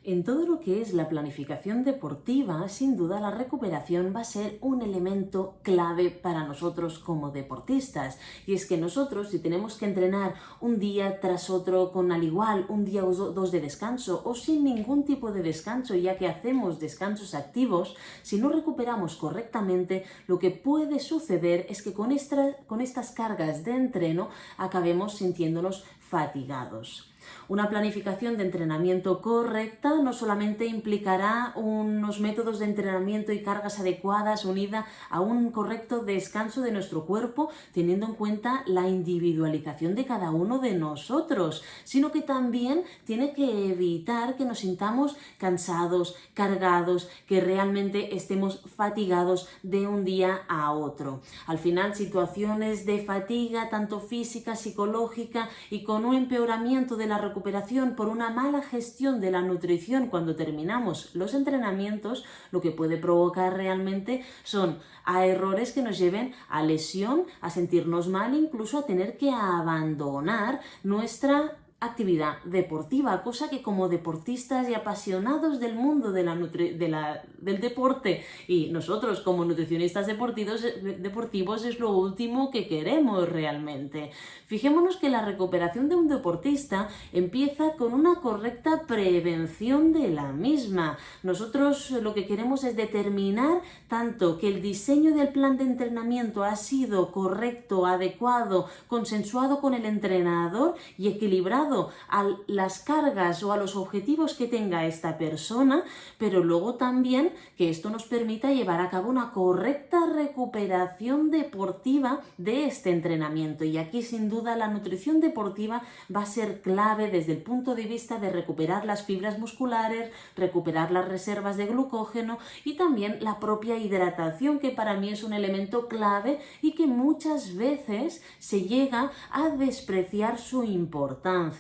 En todo lo que es la planificación deportiva, sin duda la recuperación va a ser un elemento clave para nosotros como deportistas. Y es que nosotros, si tenemos que entrenar un día tras otro con al igual un día o dos de descanso o sin ningún tipo de descanso, ya que hacemos descansos activos, si no recuperamos correctamente, lo que puede suceder es que con estas cargas de entreno acabemos sintiéndonos fatigados. Una planificación de entrenamiento correcta no solamente implicará unos métodos de entrenamiento y cargas adecuadas unida a un correcto descanso de nuestro cuerpo, teniendo en cuenta la individualización de cada uno de nosotros, sino que también tiene que evitar que nos sintamos cansados, cargados, que realmente estemos fatigados de un día a otro. Al final, situaciones de fatiga, tanto física, psicológica y con un empeoramiento de la recuperación por una mala gestión de la nutrición cuando terminamos los entrenamientos, lo que puede provocar realmente son a errores que nos lleven a lesión, a sentirnos mal, incluso a tener que abandonar nuestra actividad deportiva, cosa que como deportistas y apasionados del mundo del deporte y nosotros como nutricionistas deportivos es lo último que queremos realmente. Fijémonos que la recuperación de un deportista empieza con una correcta prevención de la misma. Nosotros lo que queremos es determinar tanto que el diseño del plan de entrenamiento ha sido correcto, adecuado, consensuado con el entrenador y equilibrado a las cargas o a los objetivos que tenga esta persona, pero luego también que esto nos permita llevar a cabo una correcta recuperación deportiva de este entrenamiento. Y aquí sin duda la nutrición deportiva va a ser clave desde el punto de vista de recuperar las fibras musculares, recuperar las reservas de glucógeno y también la propia hidratación, que para mí es un elemento clave y que muchas veces se llega a despreciar su importancia.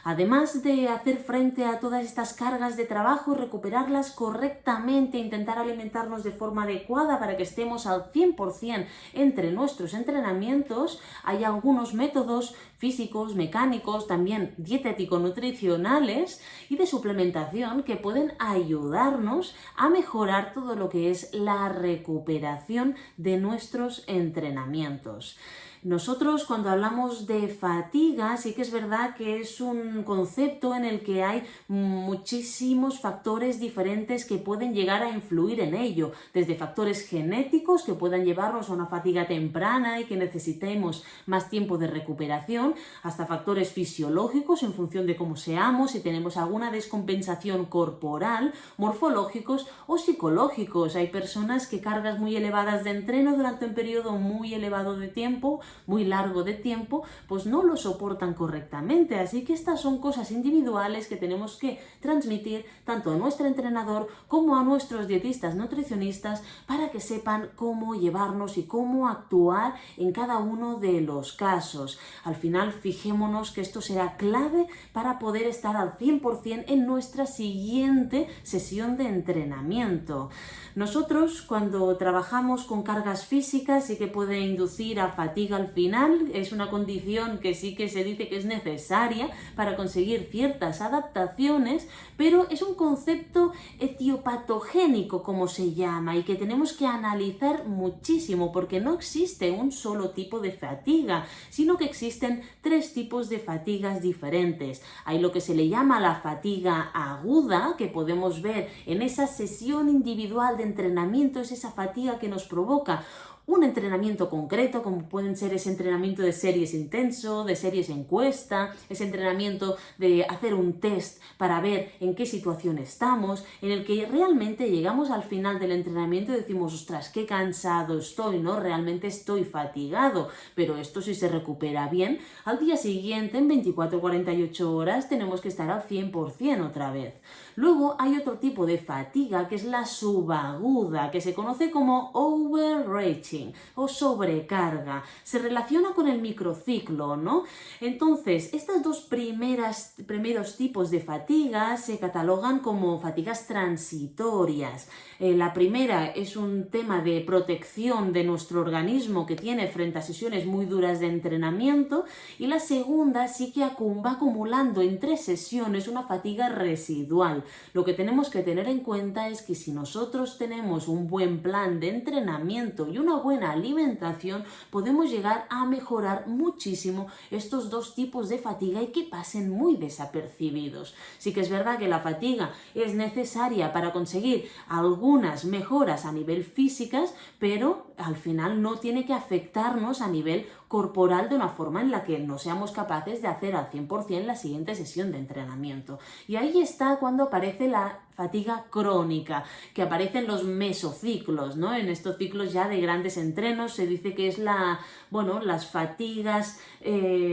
Además de hacer frente a todas estas cargas de trabajo y recuperarlas correctamente, intentar alimentarnos de forma adecuada para que estemos al 100% entre nuestros entrenamientos, hay algunos métodos físicos, mecánicos, también dietético-nutricionales y de suplementación que pueden ayudarnos a mejorar todo lo que es la recuperación de nuestros entrenamientos. Nosotros cuando hablamos de fatiga sí que es verdad que es un concepto en el que hay muchísimos factores diferentes que pueden llegar a influir en ello, desde factores genéticos que puedan llevarnos a una fatiga temprana y que necesitemos más tiempo de recuperación, hasta factores fisiológicos en función de cómo seamos, si tenemos alguna descompensación corporal, morfológicos o psicológicos. Hay personas que cargas muy elevadas de entreno durante un periodo muy elevado de tiempo, muy largo de tiempo, pues no lo soportan correctamente. Así que estas son cosas individuales que tenemos que transmitir tanto a nuestro entrenador como a nuestros dietistas nutricionistas para que sepan cómo llevarnos y cómo actuar en cada uno de los casos. Al final, fijémonos que esto será clave para poder estar al 100% en nuestra siguiente sesión de entrenamiento. Nosotros cuando trabajamos con cargas físicas sí que puede inducir a fatiga al final, es una condición que sí que se dice que es necesaria para conseguir ciertas adaptaciones, pero es un concepto etiopatogénico como se llama y que tenemos que analizar muchísimo porque no existe un solo tipo de fatiga, sino que existen 3 tipos de fatigas diferentes. Hay lo que se le llama la fatiga aguda, que podemos ver en esa sesión individual de entrenamiento, es esa fatiga que nos provoca un entrenamiento concreto, como pueden ser ese entrenamiento de series intenso, de series encuesta, ese entrenamiento de hacer un test para ver en qué situación estamos, en el que realmente llegamos al final del entrenamiento y decimos, ostras, qué cansado estoy, ¿no? Realmente estoy fatigado, pero esto si se recupera bien, al día siguiente, en 24-48 horas, tenemos que estar al 100% otra vez. Luego hay otro tipo de fatiga que es la subaguda, que se conoce como overreaching. overstretching o sobrecarga. Se relaciona con el microciclo, ¿no? Entonces, estas dos primeros tipos de fatiga se catalogan como fatigas transitorias. La primera es un tema de protección de nuestro organismo que tiene frente a sesiones muy duras de entrenamiento, y la segunda sí que va acumulando entre sesiones una fatiga residual. Lo que tenemos que tener en cuenta es que si nosotros tenemos un buen plan de entrenamiento y una buena alimentación, podemos llegar a mejorar muchísimo estos dos tipos de fatiga y que pasen muy desapercibidos. Sí que es verdad que la fatiga es necesaria para conseguir algunas mejoras a nivel físicas, pero al final no tiene que afectarnos a nivel corporal de una forma en la que no seamos capaces de hacer al 100% la siguiente sesión de entrenamiento. Y ahí está cuando aparece la fatiga crónica, que aparece en los mesociclos, ¿no? En estos ciclos ya de grandes entrenos se dice que es las fatigas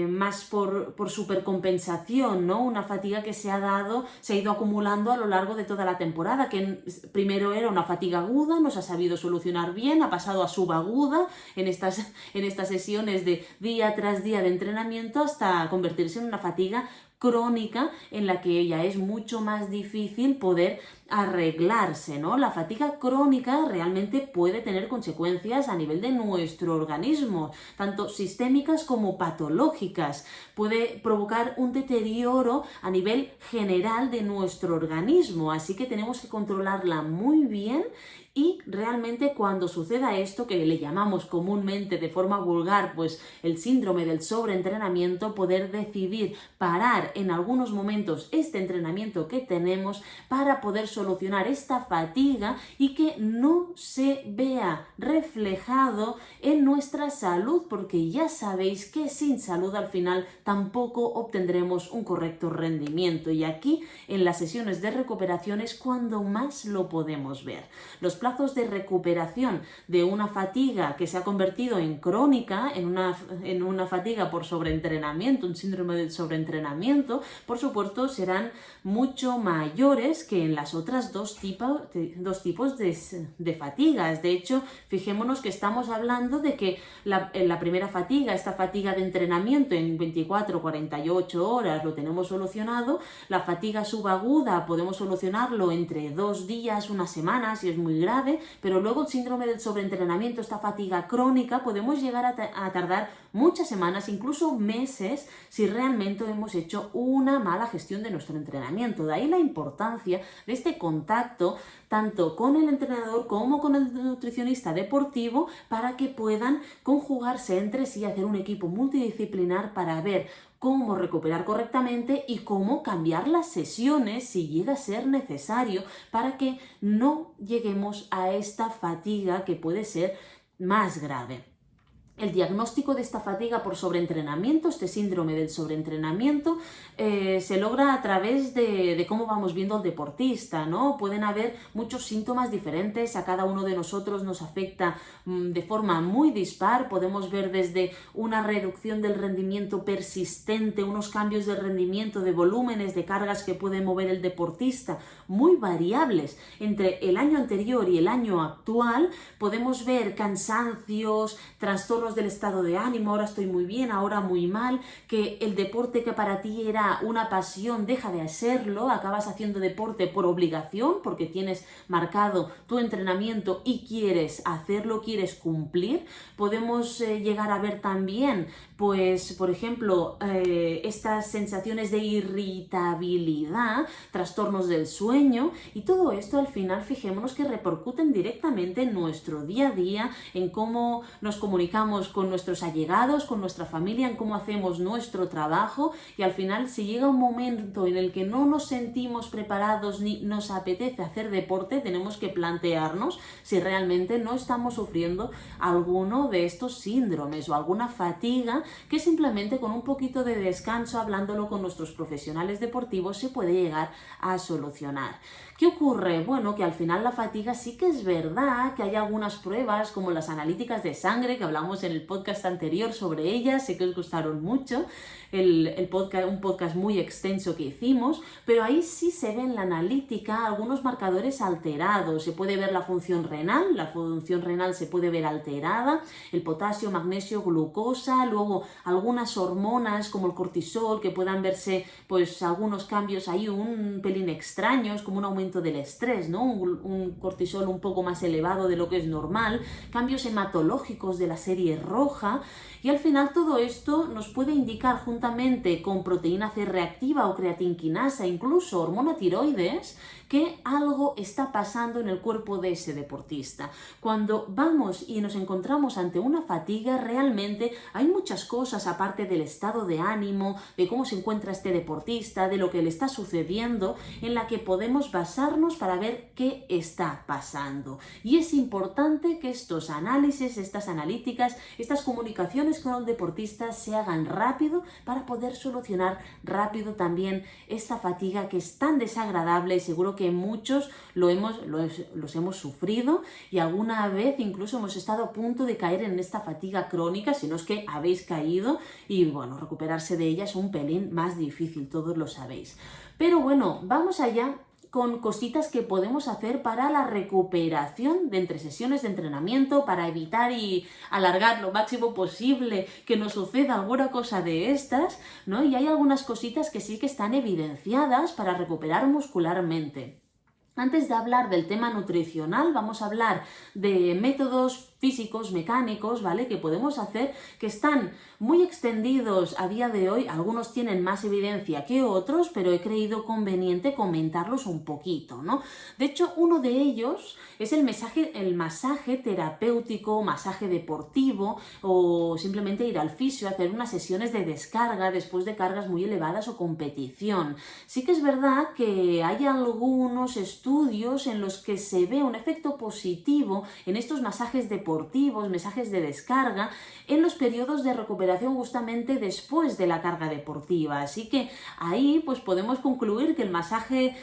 más por supercompensación, ¿no? Una fatiga que se ha ido acumulando a lo largo de toda la temporada, que primero era una fatiga aguda, no se ha sabido solucionar bien, ha pasado a subaguda en estas sesiones de día tras día de entrenamiento hasta convertirse en una fatiga crónica en la que ya es mucho más difícil poder arreglarse, ¿no? La fatiga crónica realmente puede tener consecuencias a nivel de nuestro organismo, tanto sistémicas como patológicas. Puede provocar un deterioro a nivel general de nuestro organismo, así que tenemos que controlarla muy bien. Y realmente cuando suceda esto, que le llamamos comúnmente de forma vulgar, pues el síndrome del sobreentrenamiento, poder decidir parar en algunos momentos este entrenamiento que tenemos para poder solucionar esta fatiga y que no se vea reflejado en nuestra salud, porque ya sabéis que sin salud al final tampoco obtendremos un correcto rendimiento, y aquí en las sesiones de recuperación es cuando más lo podemos ver. Los plazos de recuperación de una fatiga que se ha convertido en crónica, en una fatiga por sobreentrenamiento, un síndrome del sobreentrenamiento, por supuesto serán mucho mayores que en las otras dos tipos de fatigas. De hecho, fijémonos que estamos hablando de que la primera fatiga, esta fatiga de entrenamiento en 24-48 horas lo tenemos solucionado. La fatiga subaguda podemos solucionarlo entre 2 días, una semana si es muy grave, pero luego el síndrome del sobreentrenamiento, esta fatiga crónica, podemos llegar a tardar muchas semanas, incluso meses, si realmente hemos hecho una mala gestión de nuestro entrenamiento. De ahí la importancia de este contacto tanto con el entrenador como con el nutricionista deportivo, para que puedan conjugarse entre sí, hacer un equipo multidisciplinar para ver cómo recuperar correctamente y cómo cambiar las sesiones si llega a ser necesario, para que no lleguemos a esta fatiga que puede ser más grave. El diagnóstico de esta fatiga por sobreentrenamiento, este síndrome del sobreentrenamiento, se logra a través de cómo vamos viendo al deportista, ¿no? Pueden haber muchos síntomas diferentes, a cada uno de nosotros nos afecta de forma muy dispar. Podemos ver desde una reducción del rendimiento persistente, unos cambios de rendimiento, de volúmenes, de cargas que puede mover el deportista, muy variables. Entre el año anterior y el año actual podemos ver cansancios, trastornos del estado de ánimo, ahora estoy muy bien, ahora muy mal, que el deporte que para ti era una pasión deja de serlo, acabas haciendo deporte por obligación porque tienes marcado tu entrenamiento y quieres hacerlo, quieres cumplir. Podemos llegar a ver también, pues, por ejemplo, estas sensaciones de irritabilidad, trastornos del sueño, y todo esto al final, fijémonos que repercuten directamente en nuestro día a día, en cómo nos comunicamos con nuestros allegados, con nuestra familia, en cómo hacemos nuestro trabajo. Y al final, si llega un momento en el que no nos sentimos preparados ni nos apetece hacer deporte, tenemos que plantearnos si realmente no estamos sufriendo alguno de estos síndromes o alguna fatiga que simplemente con un poquito de descanso, hablándolo con nuestros profesionales deportivos, se puede llegar a solucionar. ¿Qué ocurre? Bueno, que al final la fatiga sí que es verdad que hay algunas pruebas como las analíticas de sangre que hablamos hablamos en el podcast anterior sobre ellas, sé que os gustaron mucho, un podcast muy extenso que hicimos, pero ahí sí se ve en la analítica algunos marcadores alterados. Se puede ver la función renal se puede ver alterada, el potasio, magnesio, glucosa, luego algunas hormonas como el cortisol, que puedan verse pues algunos cambios ahí un pelín extraños, como un aumento del estrés, ¿no? Un cortisol un poco más elevado de lo que es normal, cambios hematológicos de la serie roja, y al final todo esto nos puede indicar juntamente con proteína C reactiva o creatinquinasa, incluso hormona tiroides, que algo está pasando en el cuerpo de ese deportista. Cuando vamos y nos encontramos ante una fatiga, realmente hay muchas cosas aparte del estado de ánimo, de cómo se encuentra este deportista, de lo que le está sucediendo, en la que podemos basarnos para ver qué está pasando. Y es importante que estos análisis, estas analíticas, estas comunicaciones con el deportista se hagan rápido para poder solucionar rápido también esta fatiga que es tan desagradable, y seguro que muchos los hemos sufrido y alguna vez incluso hemos estado a punto de caer en esta fatiga crónica, si no es que habéis caído, y bueno, recuperarse de ella es un pelín más difícil, todos lo sabéis. Pero bueno, vamos allá con cositas que podemos hacer para la recuperación de entre sesiones de entrenamiento, para evitar y alargar lo máximo posible que nos suceda alguna cosa de estas, ¿no? Y hay algunas cositas que sí que están evidenciadas para recuperar muscularmente. Antes de hablar del tema nutricional, vamos a hablar de métodos físicos, mecánicos, ¿vale? Que podemos hacer, que están muy extendidos a día de hoy. Algunos tienen más evidencia que otros, pero he creído conveniente comentarlos un poquito, ¿no? De hecho, uno de ellos es el masaje terapéutico, masaje deportivo, o simplemente ir al fisio, hacer unas sesiones de descarga después de cargas muy elevadas o competición. Sí que es verdad que hay algunos estudios en los que se ve un efecto positivo en estos masajes deportivos, masajes de descarga, en los periodos de recuperación justamente después de la carga deportiva. Así que ahí pues podemos concluir que el masaje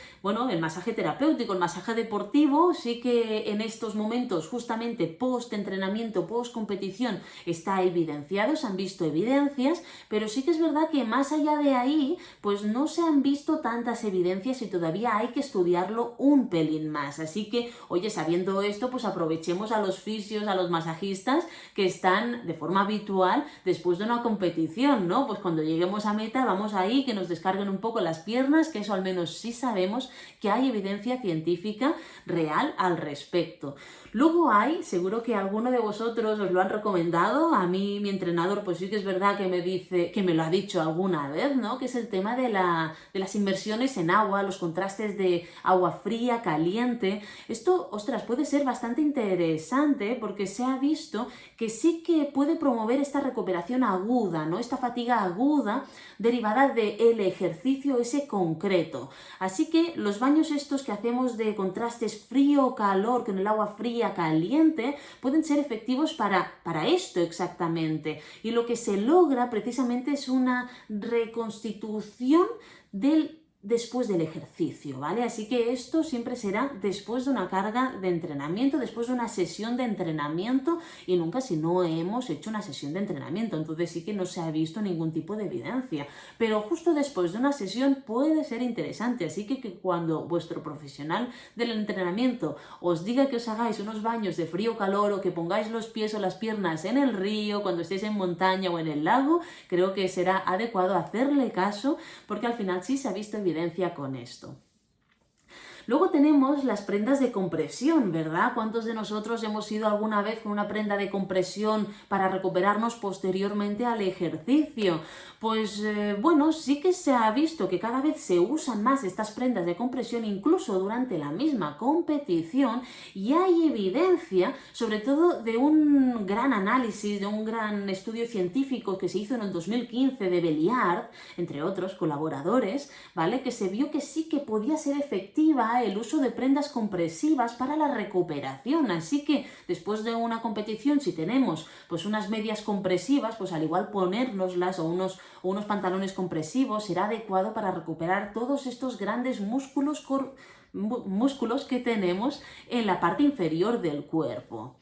terapéutico, el masaje deportivo, sí que en estos momentos justamente post-entrenamiento, post-competición está evidenciado, se han visto evidencias, pero sí que es verdad que más allá de ahí pues no se han visto tantas evidencias y todavía hay que estudiarlo un pelín más. Así que, oye, sabiendo esto, pues aprovechemos a los fisios, a los masajistas que están de forma habitual después de una competición, ¿no? Pues cuando lleguemos a meta vamos ahí, que nos descarguen un poco las piernas, que eso al menos sí sabemos que hay evidencia científica real al respecto. Luego seguro que alguno de vosotros os lo han recomendado, a mí mi entrenador pues sí que es verdad que me dice, que me lo ha dicho alguna vez, ¿no? Que es el tema de las inmersiones en agua, los contrastes de agua fría, caliente. Esto, ostras, puede ser bastante interesante porque se ha visto que sí que puede promover esta recuperación aguda, ¿no? Esta fatiga aguda derivada del ejercicio ese concreto. Así que los baños estos que hacemos de contrastes frío-calor con el agua fría caliente pueden ser efectivos para esto exactamente, y lo que se logra precisamente es una reconstitución después del ejercicio, ¿vale? Así que esto siempre será después de una carga de entrenamiento, después de una sesión de entrenamiento, y nunca si no hemos hecho una sesión de entrenamiento, entonces sí que no se ha visto ningún tipo de evidencia, pero justo después de una sesión puede ser interesante, así que cuando vuestro profesional del entrenamiento os diga que os hagáis unos baños de frío o calor, o que pongáis los pies o las piernas en el río cuando estéis en montaña o en el lago, creo que será adecuado hacerle caso, porque al final sí se ha visto evidencia con esto. Luego tenemos las prendas de compresión, ¿verdad? ¿Cuántos de nosotros hemos ido alguna vez con una prenda de compresión para recuperarnos posteriormente al ejercicio? Pues bueno, sí que se ha visto que cada vez se usan más estas prendas de compresión, incluso durante la misma competición, y hay evidencia, sobre todo de un gran análisis, de un gran estudio científico que se hizo en el 2015 de Belliard, entre otros colaboradores, ¿vale? Que se vio que sí que podía ser efectiva el uso de prendas compresivas para la recuperación. Así que después de una competición, si tenemos pues unas medias compresivas, pues al igual ponérnoslas, o unos pantalones compresivos, será adecuado para recuperar todos estos grandes músculos que tenemos en la parte inferior del cuerpo.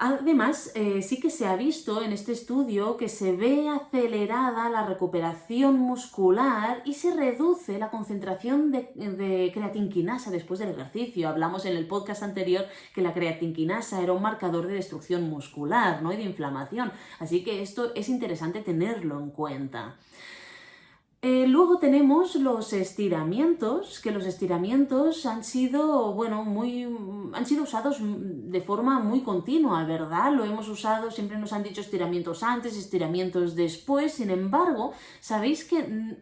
Además, sí que se ha visto en este estudio que se ve acelerada la recuperación muscular y se reduce la concentración de creatinquinasa después del ejercicio. Hablamos en el podcast anterior que la creatinquinasa era un marcador de destrucción muscular, ¿no? Y de inflamación. Así que esto es interesante tenerlo en cuenta. Luego tenemos los estiramientos, que los estiramientos han sido, han sido usados de forma muy continua, ¿verdad? Lo hemos usado, siempre nos han dicho estiramientos antes, estiramientos después. Sin embargo, ¿sabéis que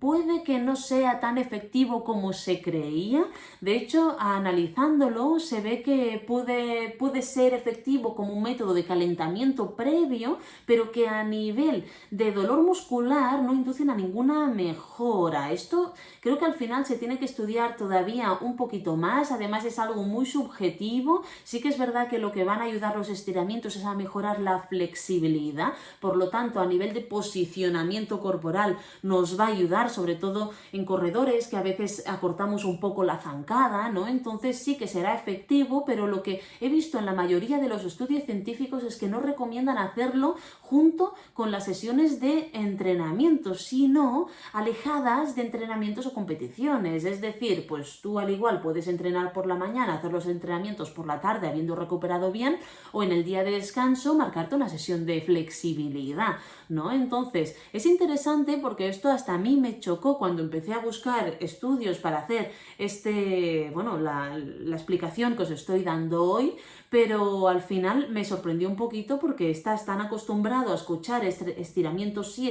puede que no sea tan efectivo como se creía? De hecho, analizándolo, se ve que puede ser efectivo como un método de calentamiento previo, pero que a nivel de dolor muscular no inducen a ninguna mejora. Esto creo que al final se tiene que estudiar todavía un poquito más. Además, es algo muy subjetivo. Sí que es verdad que lo que van a ayudar los estiramientos es a mejorar la flexibilidad. Por lo tanto, a nivel de posicionamiento corporal nos va a ayudar, sobre todo en corredores que a veces acortamos un poco la zancada, ¿no? Entonces sí que será efectivo, pero lo que he visto en la mayoría de los estudios científicos es que no recomiendan hacerlo junto con las sesiones de entrenamiento, sino alejadas de entrenamientos o competiciones. Es decir, pues tú al igual puedes entrenar por la mañana, hacer los entrenamientos por la tarde habiendo recuperado bien, o en el día de descanso marcarte una sesión de flexibilidad, ¿no? Entonces es interesante porque esto hasta a mí me chocó cuando empecé a buscar estudios para hacer la explicación que os estoy dando hoy, pero al final me sorprendió un poquito porque estás tan acostumbrado a escuchar estiramientos sí,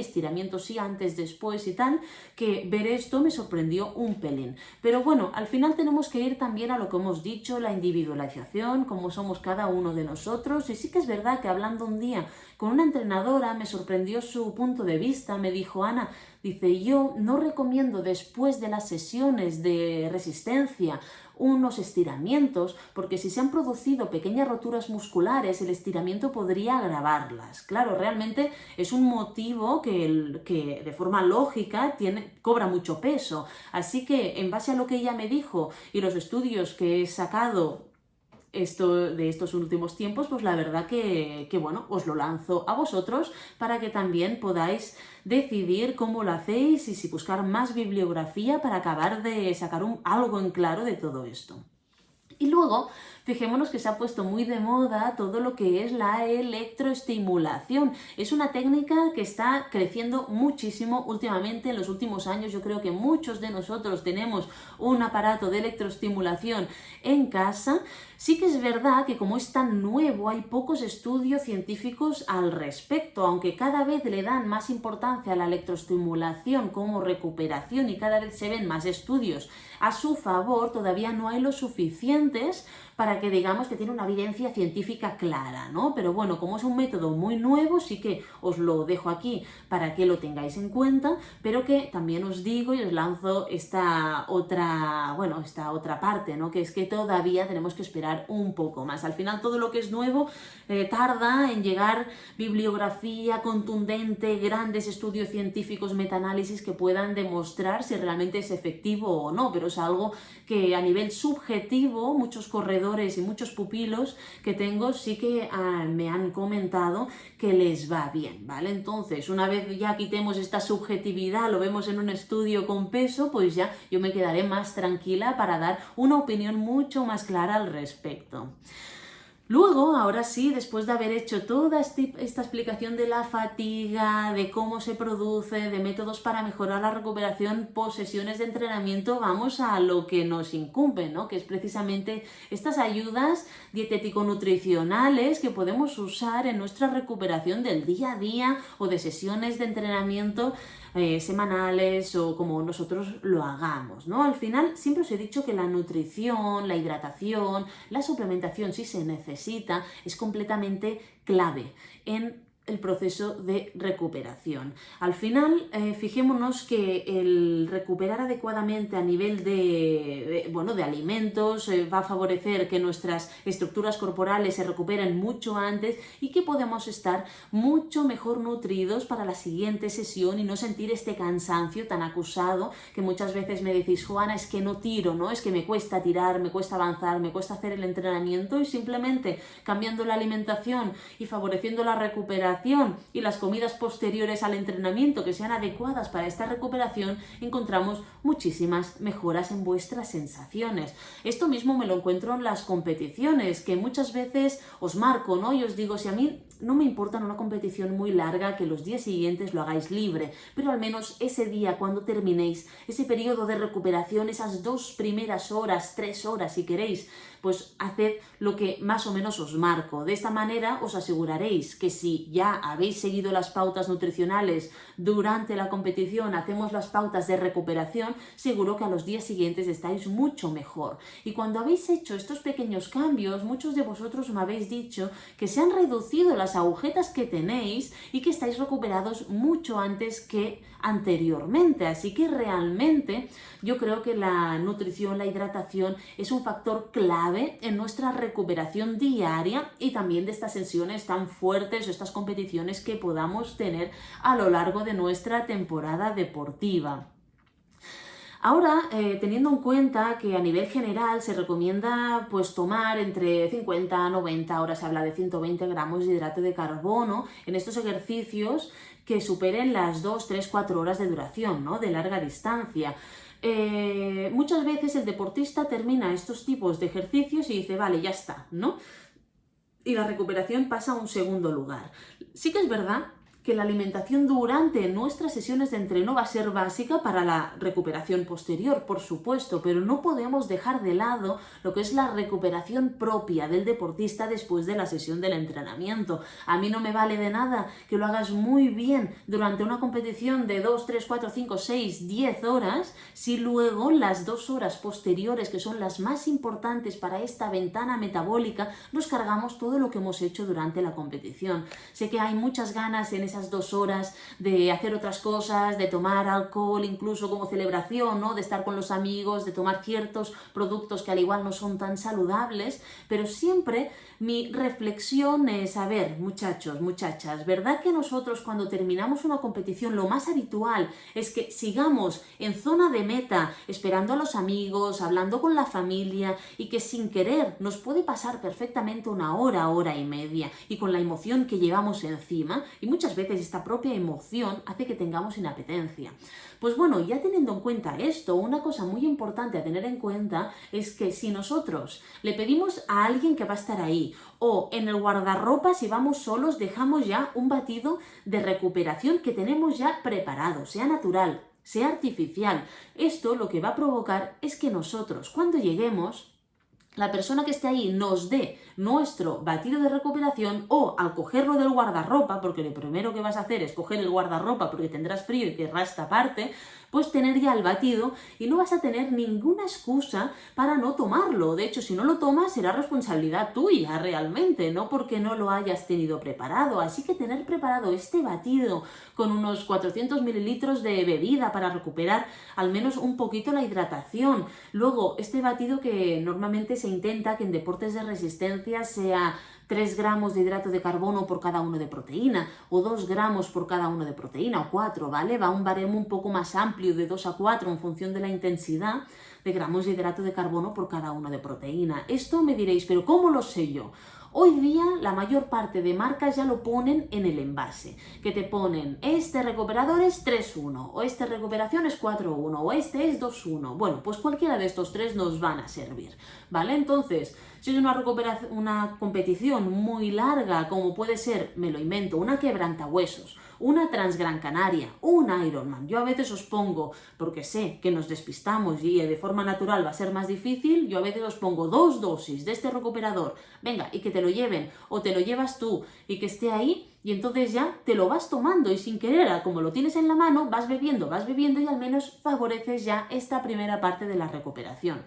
antes, después y tal, que ver esto me sorprendió un pelín. Pero bueno, al final tenemos que ir también a lo que hemos dicho, la individualización, cómo somos cada uno de nosotros. Y sí que es verdad que hablando un día con una entrenadora me sorprendió su punto de vista. Me dijo: Ana, dice, yo no recomiendo después de las sesiones de resistencia unos estiramientos, porque si se han producido pequeñas roturas musculares, el estiramiento podría agravarlas. Claro, realmente es un motivo que de forma lógica cobra mucho peso. Así que, en base a lo que ella me dijo y los estudios que he sacado de estos últimos tiempos, pues la verdad que os lo lanzo a vosotros para que también podáis decidir cómo lo hacéis y si buscar más bibliografía para acabar de sacar algo en claro de todo esto. Y luego, fijémonos que se ha puesto muy de moda todo lo que es la electroestimulación. Es una técnica que está creciendo muchísimo últimamente, en los últimos años. Yo creo que muchos de nosotros tenemos un aparato de electroestimulación en casa. Sí que es verdad que como es tan nuevo, hay pocos estudios científicos al respecto, aunque cada vez le dan más importancia a la electroestimulación como recuperación y cada vez se ven más estudios a su favor, todavía no hay los suficientes para que digamos que tiene una evidencia científica clara, ¿no? Pero bueno, como es un método muy nuevo, sí que os lo dejo aquí para que lo tengáis en cuenta, pero que también os digo y os lanzo esta otra parte, ¿no? Que es que todavía tenemos que esperar un poco más. Al final todo lo que es nuevo tarda en llegar bibliografía contundente, grandes estudios científicos, metaanálisis que puedan demostrar si realmente es efectivo o no, pero es algo que a nivel subjetivo muchos corredores y muchos pupilos que tengo sí que me han comentado que les va bien, ¿vale? Entonces, una vez ya quitemos esta subjetividad, lo vemos en un estudio con peso, pues ya yo me quedaré más tranquila para dar una opinión mucho más clara al respecto. Luego, ahora sí, después de haber hecho toda esta explicación de la fatiga, de cómo se produce, de métodos para mejorar la recuperación post sesiones de entrenamiento, vamos a lo que nos incumbe, ¿no? Que es precisamente estas ayudas dietético-nutricionales que podemos usar en nuestra recuperación del día a día o de sesiones de entrenamiento semanales o como nosotros lo hagamos, ¿no? Al final siempre os he dicho que la nutrición, la hidratación, la suplementación, si se necesita, es completamente clave en el proceso de recuperación. Al final, fijémonos que el recuperar adecuadamente a nivel de alimentos va a favorecer que nuestras estructuras corporales se recuperen mucho antes y que podamos estar mucho mejor nutridos para la siguiente sesión y no sentir este cansancio tan acusado que muchas veces me decís: Joana, es que no tiro, ¿no? Es que me cuesta tirar, me cuesta avanzar, me cuesta hacer el entrenamiento, y simplemente cambiando la alimentación y favoreciendo la recuperación y las comidas posteriores al entrenamiento que sean adecuadas para esta recuperación, encontramos muchísimas mejoras en vuestras sensaciones. Esto mismo me lo encuentro en las competiciones, que muchas veces os marco, ¿no? Y os digo, si a mí no me importa en una competición muy larga que los días siguientes lo hagáis libre, pero al menos ese día, cuando terminéis ese periodo de recuperación, esas 2 primeras horas, 3 horas si queréis, pues haced lo que más o menos os marco. De esta manera os aseguraréis que si ya habéis seguido las pautas nutricionales durante la competición, hacemos las pautas de recuperación, seguro que a los días siguientes estáis mucho mejor. Y cuando habéis hecho estos pequeños cambios, muchos de vosotros me habéis dicho que se han reducido las agujetas que tenéis y que estáis recuperados mucho antes que anteriormente. Así que realmente yo creo que la nutrición, la hidratación es un factor clave en nuestra recuperación diaria y también de estas sesiones tan fuertes o estas competiciones que podamos tener a lo largo de nuestra temporada deportiva. Ahora, teniendo en cuenta que a nivel general se recomienda pues tomar entre 50 a 90, ahora se habla de 120 gramos de hidrato de carbono en estos ejercicios que superen las 2, 3, 4 horas de duración, ¿no? De larga distancia. Muchas veces el deportista termina estos tipos de ejercicios y dice, vale, ya está, ¿no? Y la recuperación pasa a un segundo lugar. Sí que es verdad que la alimentación durante nuestras sesiones de entreno va a ser básica para la recuperación posterior, por supuesto, pero no podemos dejar de lado lo que es la recuperación propia del deportista después de la sesión del entrenamiento. A mí no me vale de nada que lo hagas muy bien durante una competición de 2, 3, 4, 5, 6, 10 horas, si luego las 2 horas posteriores, que son las más importantes para esta ventana metabólica, nos cargamos todo lo que hemos hecho durante la competición. Sé que hay muchas ganas en esas 2 horas de hacer otras cosas, de tomar alcohol incluso como celebración, ¿no? De estar con los amigos, de tomar ciertos productos que al igual no son tan saludables, pero siempre mi reflexión es, a ver, muchachos, muchachas, ¿verdad que nosotros cuando terminamos una competición lo más habitual es que sigamos en zona de meta, esperando a los amigos, hablando con la familia, y que sin querer nos puede pasar perfectamente una hora, hora y media, y con la emoción que llevamos encima, y muchas veces esta propia emoción hace que tengamos inapetencia? Pues bueno, ya teniendo en cuenta esto, una cosa muy importante a tener en cuenta es que si nosotros le pedimos a alguien que va a estar ahí, o en el guardarropa, si vamos solos, dejamos ya un batido de recuperación que tenemos ya preparado, sea natural, sea artificial, esto lo que va a provocar es que nosotros, cuando lleguemos, la persona que esté ahí nos dé nuestro batido de recuperación, o al cogerlo del guardarropa, porque lo primero que vas a hacer es coger el guardarropa porque tendrás frío y querrás taparte, pues tener ya el batido y no vas a tener ninguna excusa para no tomarlo. De hecho, si no lo tomas será responsabilidad tuya realmente, no porque no lo hayas tenido preparado. Así que tener preparado este batido con unos 400 mililitros de bebida para recuperar al menos un poquito la hidratación. Luego, este batido que normalmente se intenta que en deportes de resistencia sea 3 gramos de hidrato de carbono por cada uno de proteína, o 2 gramos por cada uno de proteína, o 4, ¿vale? Va a un baremo un poco más amplio de 2 a 4 en función de la intensidad de gramos de hidrato de carbono por cada uno de proteína. Esto me diréis, ¿pero cómo lo sé yo? Hoy día la mayor parte de marcas ya lo ponen en el envase, que te ponen este recuperador es 3-1, o esta recuperación es 4-1, o este es 2-1. Bueno, pues cualquiera de estos 3 nos van a servir, ¿vale? Entonces, si es una competición muy larga, como puede ser, me lo invento, una quebrantahuesos, una Transgran Canaria, un Ironman, yo a veces os pongo, porque sé que nos despistamos y de forma natural va a ser más difícil, yo a veces os pongo 2 dosis de este recuperador, venga, y que te lo lleven, o te lo llevas tú, y que esté ahí, y entonces ya te lo vas tomando, y sin querer, como lo tienes en la mano, vas bebiendo, y al menos favoreces ya esta primera parte de la recuperación.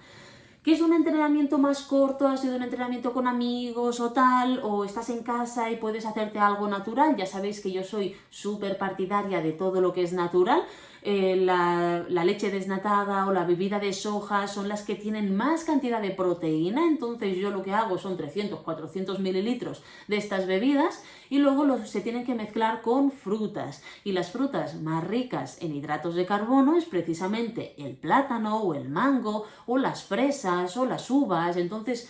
¿Que es un entrenamiento más corto? ¿Ha sido un entrenamiento con amigos o tal? ¿O estás en casa y puedes hacerte algo natural? Ya sabéis que yo soy súper partidaria de todo lo que es natural. La leche desnatada o la bebida de soja son las que tienen más cantidad de proteína, entonces yo lo que hago son 300-400 mililitros de estas bebidas y luego se tienen que mezclar con frutas, y las frutas más ricas en hidratos de carbono es precisamente el plátano o el mango o las fresas o las uvas. Entonces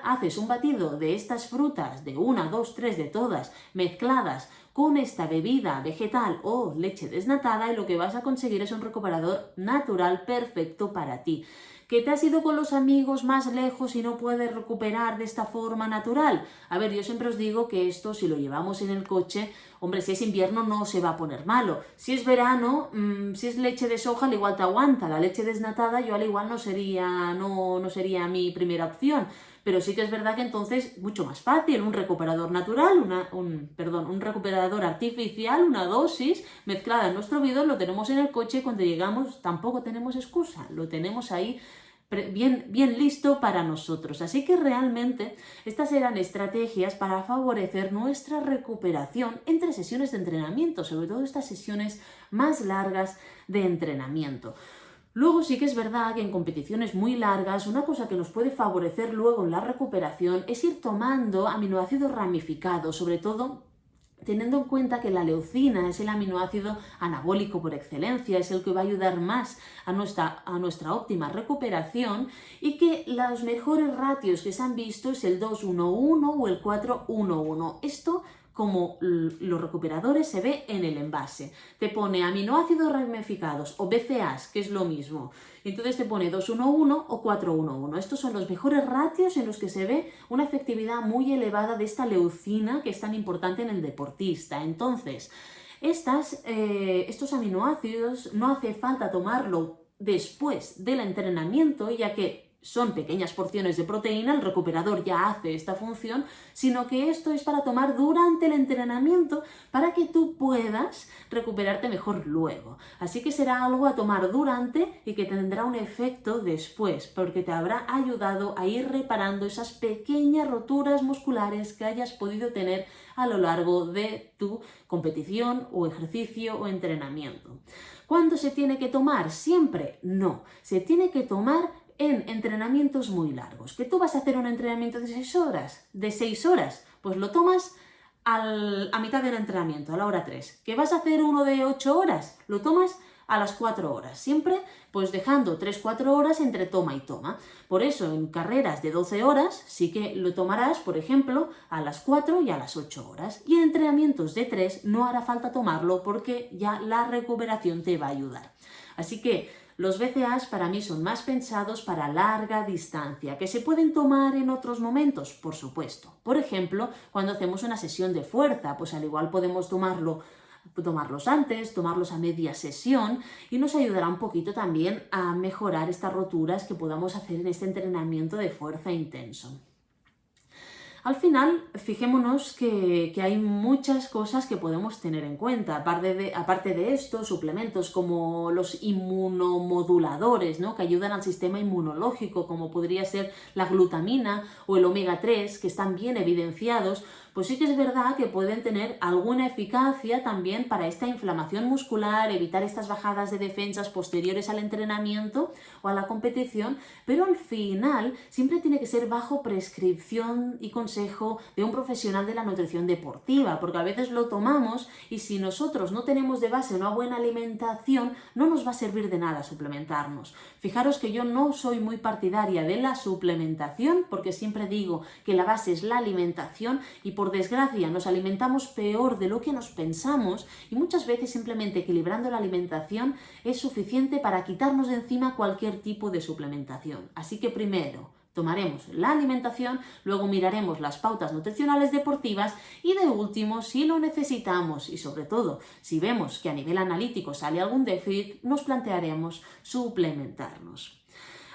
haces un batido de estas frutas, de 1, 2, 3 de todas mezcladas con esta bebida vegetal o leche desnatada, y lo que vas a conseguir es un recuperador natural perfecto para ti. ¿Que te has ido con los amigos más lejos y no puedes recuperar de esta forma natural? A ver, yo siempre os digo que esto, si lo llevamos en el coche, hombre, si es invierno no se va a poner malo. Si es verano, si es leche de soja, al igual te aguanta. La leche desnatada yo al igual no sería mi primera opción. Pero sí que es verdad que entonces mucho más fácil, un recuperador natural, un recuperador artificial, una dosis mezclada en nuestro bidón, lo tenemos en el coche y cuando llegamos tampoco tenemos excusa, lo tenemos ahí bien listo para nosotros. Así que realmente estas eran estrategias para favorecer nuestra recuperación entre sesiones de entrenamiento, sobre todo estas sesiones más largas de entrenamiento. Luego sí que es verdad que en competiciones muy largas una cosa que nos puede favorecer luego en la recuperación es ir tomando aminoácidos ramificados, sobre todo teniendo en cuenta que la leucina es el aminoácido anabólico por excelencia, es el que va a ayudar más a nuestra óptima recuperación, y que los mejores ratios que se han visto es el 2-1-1 o el 4-1-1. Esto, como los recuperadores, se ve en el envase. Te pone aminoácidos ramificados o BCAAs, que es lo mismo. Entonces te pone 2-1-1 o 4-1-1. Estos son los mejores ratios en los que se ve una efectividad muy elevada de esta leucina que es tan importante en el deportista. Entonces, estos aminoácidos no hace falta tomarlo después del entrenamiento, ya que son pequeñas porciones de proteína, el recuperador ya hace esta función, sino que esto es para tomar durante el entrenamiento para que tú puedas recuperarte mejor luego. Así que será algo a tomar durante y que tendrá un efecto después, porque te habrá ayudado a ir reparando esas pequeñas roturas musculares que hayas podido tener a lo largo de tu competición o ejercicio o entrenamiento. ¿Cuándo se tiene que tomar? ¿Siempre? No. Se tiene que tomar en entrenamientos muy largos. ¿Que tú vas a hacer un entrenamiento de 6 horas? ¿De 6 horas? Pues lo tomas a mitad del entrenamiento, a la hora 3. ¿Que vas a hacer uno de 8 horas? Lo tomas a las 4 horas. Siempre pues dejando 3-4 horas entre toma y toma. Por eso en carreras de 12 horas sí que lo tomarás, por ejemplo, a las 4 y a las 8 horas. Y en entrenamientos de 3 no hará falta tomarlo porque ya la recuperación te va a ayudar. Así que los BCAAs para mí son más pensados para larga distancia, que se pueden tomar en otros momentos, por supuesto. Por ejemplo, cuando hacemos una sesión de fuerza, pues al igual podemos tomarlos antes, tomarlos a media sesión, y nos ayudará un poquito también a mejorar estas roturas que podamos hacer en este entrenamiento de fuerza intenso. Al final, fijémonos que hay muchas cosas que podemos tener en cuenta. Aparte de esto, suplementos como los inmunomoduladores, ¿no?, que ayudan al sistema inmunológico, como podría ser la glutamina o el omega 3, que están bien evidenciados, pues sí que es verdad que pueden tener alguna eficacia también para esta inflamación muscular, evitar estas bajadas de defensas posteriores al entrenamiento o a la competición, pero al final siempre tiene que ser bajo prescripción y consejo de un profesional de la nutrición deportiva, porque a veces lo tomamos y si nosotros no tenemos de base una buena alimentación, no nos va a servir de nada suplementarnos. Fijaros que yo no soy muy partidaria de la suplementación, porque siempre digo que la base es la alimentación y por desgracia nos alimentamos peor de lo que nos pensamos, y muchas veces simplemente equilibrando la alimentación es suficiente para quitarnos de encima cualquier tipo de suplementación. Así que primero tomaremos la alimentación, luego miraremos las pautas nutricionales deportivas y de último, si lo necesitamos y sobre todo si vemos que a nivel analítico sale algún déficit, nos plantearemos suplementarnos.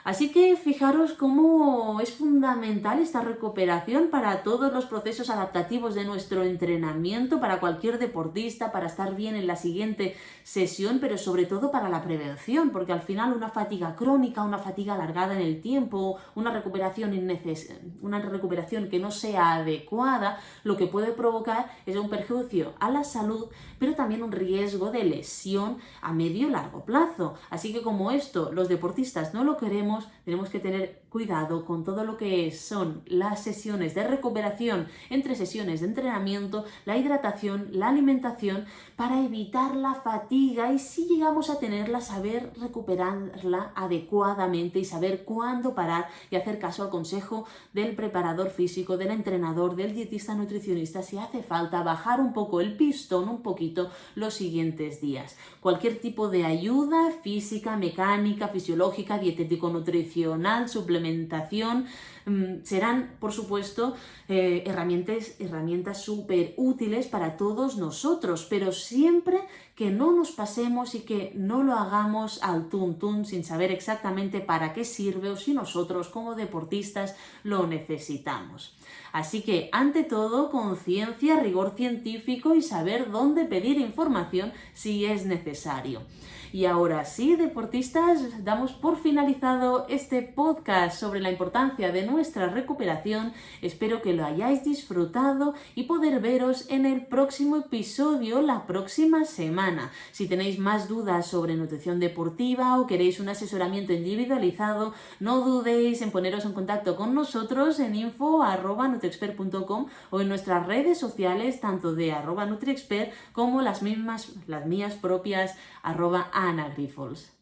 Así que fijaros cómo es fundamental esta recuperación para todos los procesos adaptativos de nuestro entrenamiento, para cualquier deportista, para estar bien en la siguiente sesión, pero sobre todo para la prevención, porque al final una fatiga crónica, una fatiga alargada en el tiempo, una recuperación que no sea adecuada, lo que puede provocar es un perjuicio a la salud, pero también un riesgo de lesión a medio y largo plazo. Así que como esto los deportistas no lo queremos, tenemos que tener cuidado con todo lo que son las sesiones de recuperación entre sesiones de entrenamiento, la hidratación, la alimentación, para evitar la fatiga y si llegamos a tenerla, saber recuperarla adecuadamente y saber cuándo parar y hacer caso al consejo del preparador físico, del entrenador, del dietista nutricionista, si hace falta bajar un poco el pistón, un poquito los siguientes días. Cualquier tipo de ayuda física, mecánica, fisiológica, dietético-nutricional, suplementación, serán, por supuesto, herramientas súper útiles para todos nosotros, pero siempre que no nos pasemos y que no lo hagamos al tuntún sin saber exactamente para qué sirve o si nosotros como deportistas lo necesitamos. Así que, ante todo, conciencia, rigor científico y saber dónde pedir información si es necesario. Y ahora sí, deportistas, damos por finalizado este podcast sobre la importancia de nuestra recuperación. Espero que lo hayáis disfrutado y poder veros en el próximo episodio la próxima semana. Si tenéis más dudas sobre nutrición deportiva o queréis un asesoramiento individualizado, no dudéis en poneros en contacto con nosotros en info@nutriexpert.com o en nuestras redes sociales, tanto de @nutriexpert como las mías propias @Ana Grifols.